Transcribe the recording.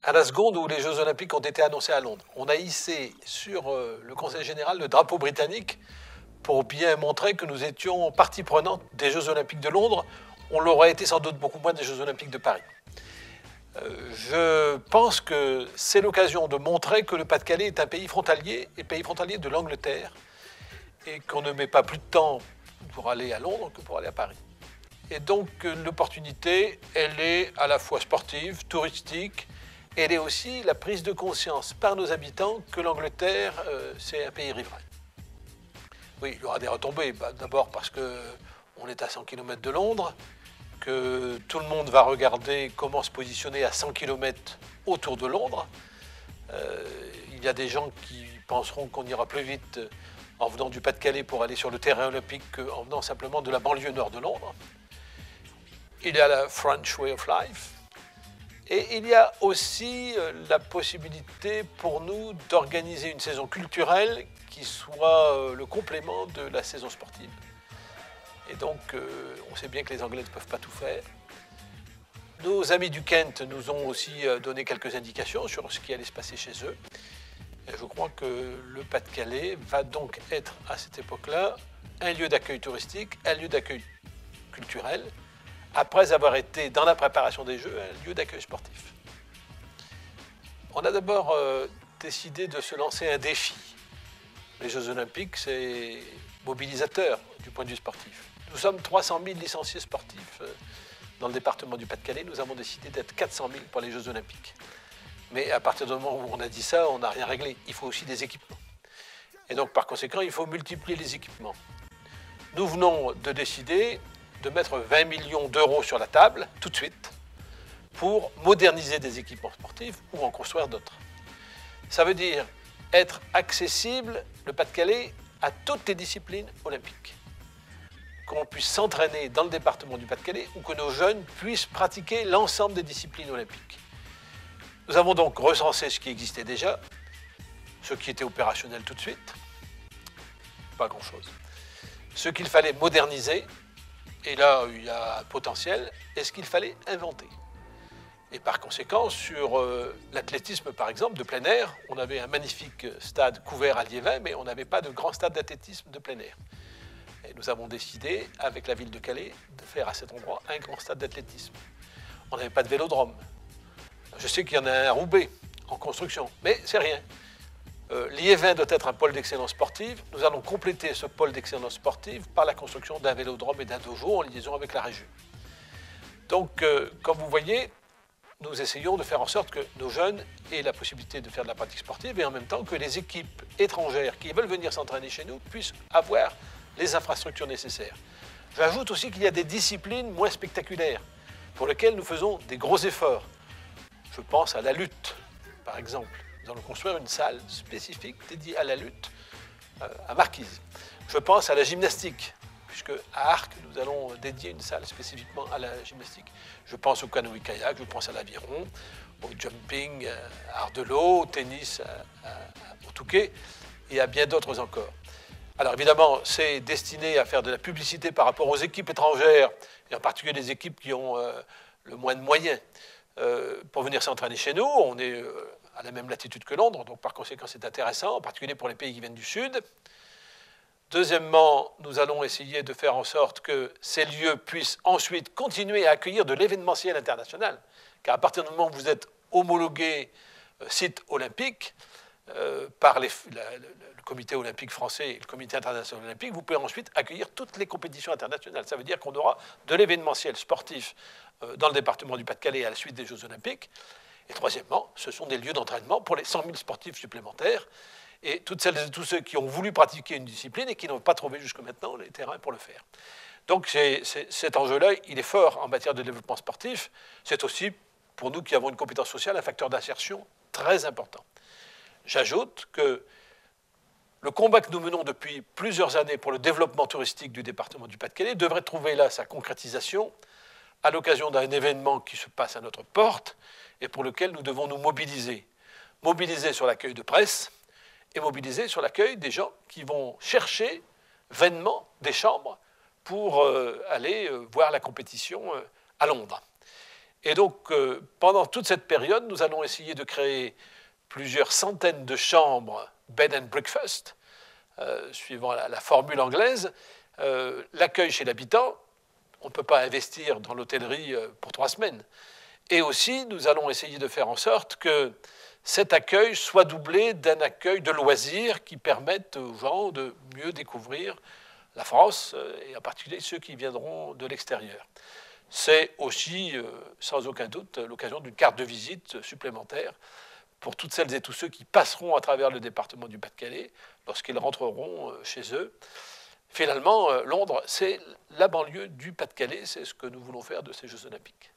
à la seconde où les Jeux Olympiques ont été annoncés à Londres. On a hissé sur le Conseil général le drapeau britannique pour bien montrer que nous étions partie prenante des Jeux Olympiques de Londres. On l'aurait été sans doute beaucoup moins des Jeux Olympiques de Paris. Je pense que c'est l'occasion de montrer que le Pas-de-Calais est un pays frontalier, et pays frontalier de l'Angleterre, et qu'on ne met pas plus de temps pour aller à Londres que pour aller à Paris. Et donc l'opportunité, elle est à la fois sportive, touristique, elle est aussi la prise de conscience par nos habitants que l'Angleterre, c'est un pays riverain. Oui, il y aura des retombées. D'abord parce qu'on est à 100 km de Londres, que tout le monde va regarder comment se positionner à 100 km autour de Londres. Il y a des gens qui penseront qu'on ira plus vite en venant du Pas-de-Calais pour aller sur le terrain olympique qu'en venant simplement de la banlieue nord de Londres. Il y a la French Way of Life. Et il y a aussi la possibilité pour nous d'organiser une saison culturelle qui soit le complément de la saison sportive. Et donc, on sait bien que les Anglais ne peuvent pas tout faire. Nos amis du Kent nous ont aussi donné quelques indications sur ce qui allait se passer chez eux. Et je crois que le Pas-de-Calais va donc être, à cette époque-là, un lieu d'accueil touristique, un lieu d'accueil culturel, après avoir été, dans la préparation des Jeux, un lieu d'accueil sportif. On a d'abord décidé de se lancer un défi. Les Jeux Olympiques, c'est mobilisateur du point de vue sportif. Nous sommes 300 000 licenciés sportifs dans le département du Pas-de-Calais. Nous avons décidé d'être 400 000 pour les Jeux Olympiques. Mais à partir du moment où on a dit ça, on n'a rien réglé. Il faut aussi des équipements. Et donc, par conséquent, il faut multiplier les équipements. Nous venons de décider de mettre 20 millions d'euros sur la table, tout de suite, pour moderniser des équipements sportifs ou en construire d'autres. Ça veut dire être accessible, le Pas-de-Calais, à toutes les disciplines olympiques. Qu'on puisse s'entraîner dans le département du Pas-de-Calais ou que nos jeunes puissent pratiquer l'ensemble des disciplines olympiques. Nous avons donc recensé ce qui existait déjà, ce qui était opérationnel tout de suite, pas grand-chose. Ce qu'il fallait moderniser, et là il y a un potentiel, et ce qu'il fallait inventer. Et par conséquent, sur l'athlétisme par exemple, de plein air, on avait un magnifique stade couvert à Liévin, mais on n'avait pas de grand stade d'athlétisme de plein air. Et nous avons décidé, avec la ville de Calais, de faire à cet endroit un grand stade d'athlétisme. On n'avait pas de vélodrome. Je sais qu'il y en a un à Roubaix, en construction, mais c'est rien. Liévin doit être un pôle d'excellence sportive. Nous allons compléter ce pôle d'excellence sportive par la construction d'un vélodrome et d'un dojo en liaison avec la région. Donc, comme vous voyez, nous essayons de faire en sorte que nos jeunes aient la possibilité de faire de la pratique sportive et en même temps que les équipes étrangères qui veulent venir s'entraîner chez nous puissent avoir les infrastructures nécessaires. J'ajoute aussi qu'il y a des disciplines moins spectaculaires pour lesquelles nous faisons des gros efforts. Je pense à la lutte, par exemple. Nous allons construire une salle spécifique dédiée à la lutte à Marquise. Je pense à la gymnastique, puisque à Arques, nous allons dédier une salle spécifiquement à la gymnastique. Je pense au canoë-kayak, je pense à l'aviron, au jumping, à art de l'eau, au tennis, au touquet, et à bien d'autres encore. Alors évidemment, c'est destiné à faire de la publicité par rapport aux équipes étrangères, et en particulier les équipes qui ont le moins de moyens pour venir s'entraîner chez nous. On est à la même latitude que Londres, donc par conséquent c'est intéressant, en particulier pour les pays qui viennent du Sud. Deuxièmement, nous allons essayer de faire en sorte que ces lieux puissent ensuite continuer à accueillir de l'événementiel international, car à partir du moment où vous êtes homologué site olympique par le comité olympique français et le comité international olympique, vous pouvez ensuite accueillir toutes les compétitions internationales. Ça veut dire qu'on aura de l'événementiel sportif dans le département du Pas-de-Calais à la suite des Jeux olympiques. Et troisièmement, ce sont des lieux d'entraînement pour les 100 000 sportifs supplémentaires et toutes celles et tous ceux qui ont voulu pratiquer une discipline et qui n'ont pas trouvé jusque maintenant les terrains pour le faire. Donc cet enjeu-là, il est fort en matière de développement sportif. C'est aussi, pour nous qui avons une compétence sociale, un facteur d'insertion très important. J'ajoute que le combat que nous menons depuis plusieurs années pour le développement touristique du département du Pas-de-Calais devrait trouver là sa concrétisation à l'occasion d'un événement qui se passe à notre porte et pour lequel nous devons nous mobiliser. Mobiliser sur l'accueil de presse et mobiliser sur l'accueil des gens qui vont chercher vainement des chambres pour aller voir la compétition à Londres. Et donc, pendant toute cette période, nous allons essayer de créer plusieurs centaines de chambres bed and breakfast, suivant la formule anglaise, l'accueil chez l'habitant. On ne peut pas investir dans l'hôtellerie pour 3 semaines. Et aussi, nous allons essayer de faire en sorte que cet accueil soit doublé d'un accueil de loisirs qui permette aux gens de mieux découvrir la France, et en particulier ceux qui viendront de l'extérieur. C'est aussi, sans aucun doute, l'occasion d'une carte de visite supplémentaire pour toutes celles et tous ceux qui passeront à travers le département du Pas-de-Calais lorsqu'ils rentreront chez eux. Finalement, Londres, c'est la banlieue du Pas-de-Calais, c'est ce que nous voulons faire de ces Jeux Olympiques.